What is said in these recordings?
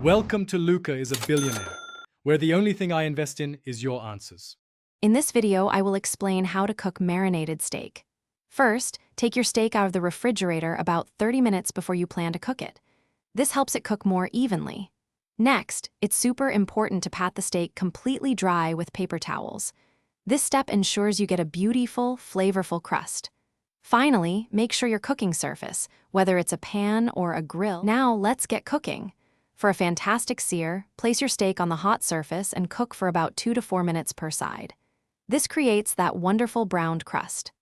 Welcome to Luca is a Billionaire, where the only thing I invest in is your answers. In this video, I will explain how to cook marinated steak. First, take your steak out of the refrigerator about 30 minutes before you plan to cook it. This helps it cook more evenly. Next, it's super important to pat the steak completely dry with paper towels. This step ensures you get a beautiful, flavorful crust. Finally, make sure your cooking surface, whether it's a pan or a grill. Now let's get cooking. For a fantastic sear, place your steak on the hot surface and cook for about 2 to 4 minutes per side. This creates that wonderful browned crust.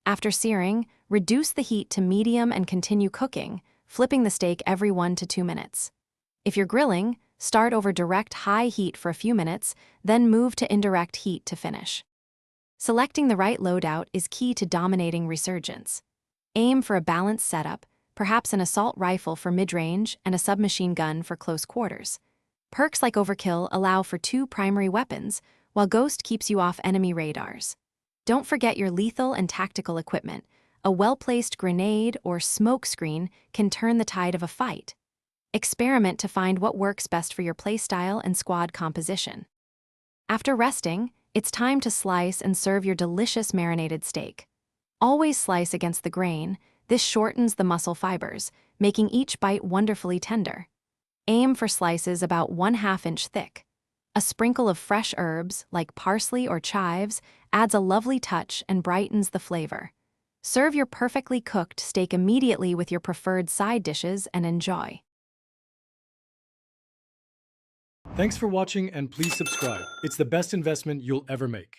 After searing, reduce the heat to medium and continue cooking, flipping the steak every 1 to 2 minutes. If you're grilling, start over direct high heat for a few minutes, then move to indirect heat to finish. Selecting the right loadout is key to dominating resurgence. Aim for a balanced setup, perhaps an assault rifle for mid-range and a submachine gun for close quarters. Perks like Overkill allow for 2 primary weapons, while Ghost keeps you off enemy radars. Don't forget your lethal and tactical equipment. A well-placed grenade or smoke screen can turn the tide of a fight. Experiment to find what works best for your playstyle and squad composition. After resting, it's time to slice and serve your delicious marinated steak. Always slice against the grain. This shortens the muscle fibers, making each bite wonderfully tender. Aim for slices about 1/2 inch thick. A sprinkle of fresh herbs, like parsley or chives, adds a lovely touch and brightens the flavor. Serve your perfectly cooked steak immediately with your preferred side dishes and enjoy. Thanks for watching and please subscribe. It's the best investment you'll ever make.